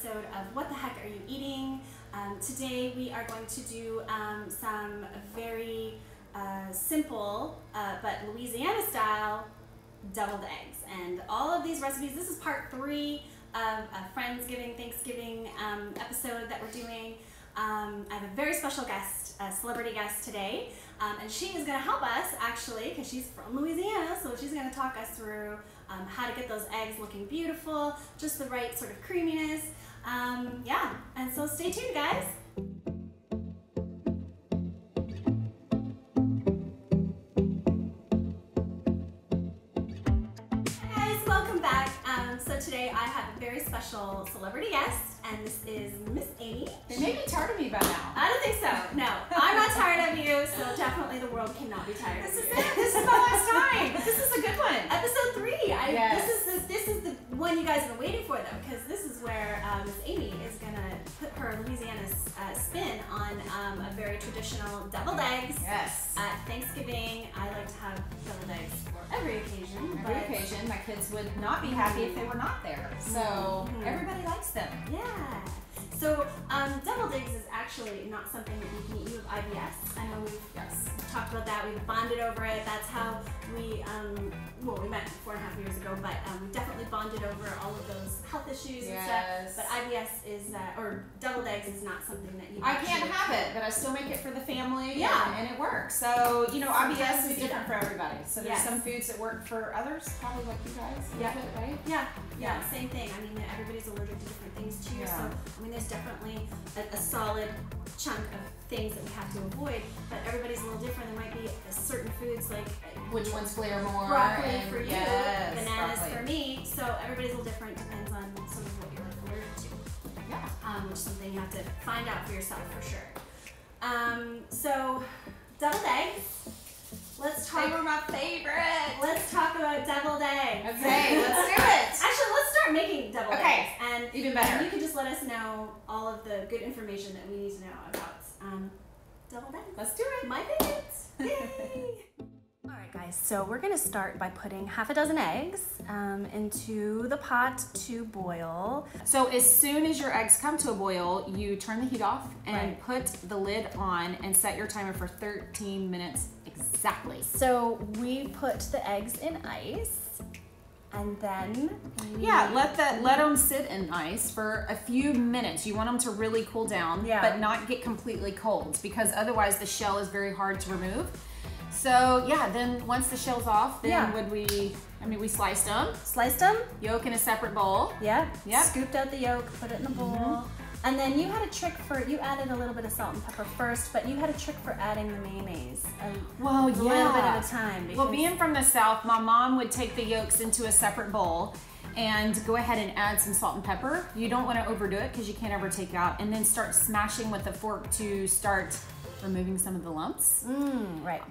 episode of What the Heck Are You Eating? Today we are going to do some very simple but Louisiana style deviled eggs. And all of these recipes, this is part 3 of a Friendsgiving, Thanksgiving episode that we're doing. I have a very special guest, a celebrity guest today, and she is going to help us actually because she's from Louisiana, so she's going to talk us through how to get those eggs looking beautiful, just the right sort of creaminess. Yeah, and so stay tuned, guys. Hey guys, welcome back. So today I have a very special celebrity guest, and this is Miss Amy. They may be tired of me by now. I don't think so. No, I'm not tired of you, so definitely the world cannot be tired of you. This is it. This is the last time. This is a good one. Episode 3. Yes. This is the one you guys have been waiting for, though, because this is where Miss Amy is gonna put her Louisiana spin on a very traditional deviled eggs. Yes. At Thanksgiving, I like to have deviled eggs for every occasion. Every occasion, my kids would not be happy if they were not there. So everybody likes them. Yeah. So deviled eggs is actually not something that you can eat. You have IBS. I know we've talked about that. We've bonded over it. That's how we, well, we met 4.5 years ago, but we definitely bonded over all of those health issues and stuff. But IBS is, or deviled eggs is not something that you I can't have it, but I still make it for the family. Yeah. And it works. So, you know, IBS is different for everybody. So there's Yes. some foods that work for others, probably like you guys. Yeah. Right? Yeah, same thing. I mean, everybody's allergic to different things too. Yeah. So, I mean, there's definitely a solid chunk of things that we have to avoid, but everybody's a little different. There might be certain foods like Which ones flare more? broccoli for you, yes, bananas broccoli. for me. So everybody's a little different. Depends on sort of what you're allergic to. Yeah. Which is something you have to find out for yourself for sure. So deviled eggs. Let's talk. They were my favorite. Let's talk about deviled eggs. Okay, let's do it. Actually, let's start making deviled eggs. And even better. And you can just let us know all of the good information that we need to know about deviled eggs. Let's do it. My favorites. Yay! All right, guys. So we're gonna start by putting half a dozen eggs into the pot to boil. So as soon as your eggs come to a boil, you turn the heat off and put the lid on and set your timer for 13 minutes exactly. So we put the eggs in ice. And then let them sit in ice for a few minutes. You want them to really cool down, but not get completely cold, because otherwise the shell is very hard to remove. So then once the shell's off, then we sliced them. Sliced them. Yolk in a separate bowl. Yep. Scooped out the yolk, put it in a bowl. And then you had a trick you added a little bit of salt and pepper first, but you had a trick for adding the mayonnaise. A little bit at a time. Well, being from the South, my mom would take the yolks into a separate bowl and go ahead and add some salt and pepper. You don't want to overdo it because you can't ever take out, and then start smashing with a fork to start removing some of the lumps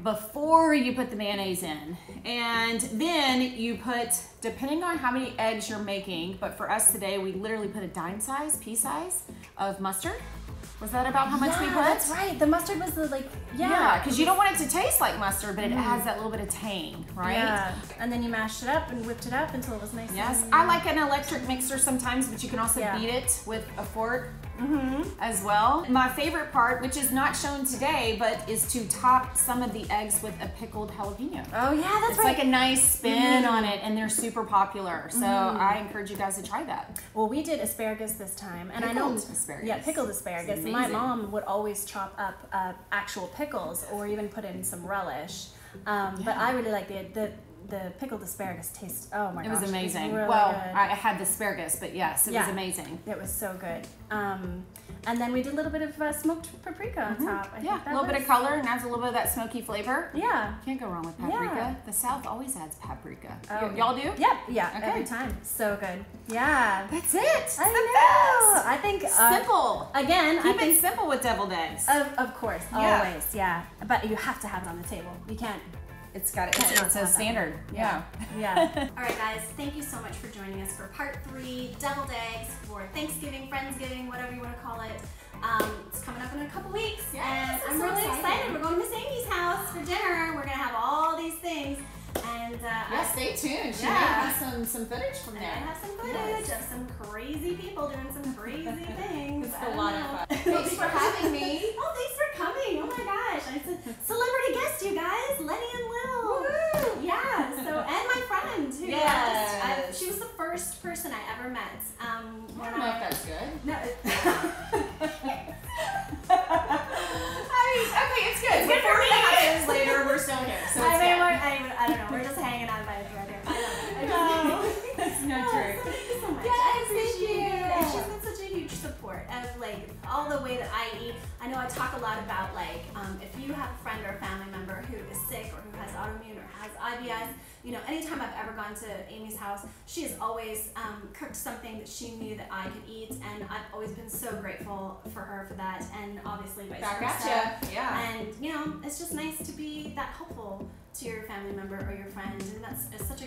before you put the mayonnaise in. And then you put, depending on how many eggs you're making, but for us today we literally put a dime size, pea size of mustard. Was that about how much we put? That's right. The mustard was because you don't want it to taste like mustard, but it adds that little bit of tang, right? Yeah. And then you mashed it up and whipped it up until it was nice. Yes. I like an electric mixer sometimes, but you can also beat it with a fork as well. My favorite part, which is not shown today, but is to top some of the eggs with a pickled jalapeno. Oh yeah, that's it's like a nice spin on it, and they're super popular. So I encourage you guys to try that. Well, we did asparagus this time, and pickled asparagus. Yeah, pickled asparagus. My mom would always chop up actual pickles or even put in some relish. But I really like the pickled asparagus taste. Oh my gosh. It was amazing. It was really well, good. I had the asparagus, but yes, it was amazing. It was so good. And then we did a little bit of smoked paprika on top. I think a little bit of color and adds a little bit of that smoky flavor. Yeah. Can't go wrong with paprika. The South always adds paprika. Oh, Y'all do? Yep. Yeah. Every time. So good. Yeah. That's it. I know. I think simple. Again, keep it simple with deviled eggs. Of course. Always. Yeah. But you have to have it on the table. You can't. It's a standard. Yeah. All right, guys. Thank you so much for joining us for part 3, deviled eggs for Thanksgiving, Friendsgiving, whatever you want to call it. It's coming up in a couple weeks, and I'm really excited. We're going to Miss Amy's house for dinner. We're gonna have all these things, and And yeah, stay tuned. She yeah. may have some footage from there. I have some footage of some crazy people doing some crazy things. It's a lot of fun. Thanks for having me. Oh, thanks for coming. Oh my gosh. I said celebrity guest, you guys. Lenny and Lil. Woo! Yeah. So, and my friend who Yes. she was the first person I ever met. I don't know if that's good. No. Okay, it's good. It's good for me. 4.5 years later, we're still here. So it's good. I don't know. We're just hanging out by the thread here. I don't know. That's not true. So thank you so much. Yes, I appreciate thank you. it. And she's been such a huge support of like all the way that I eat. I know I talk a lot about like if you have a friend or a family member who is sick or who has autoimmune or has IBS, you know, anytime I've ever gone to Amy's house, she has always cooked something that she knew that I could eat, and I've always been so grateful for her for that, and obviously vice Back versa. at ya. Yeah. And you know, it's just nice to be that helpful to your family member or your friend, and that's such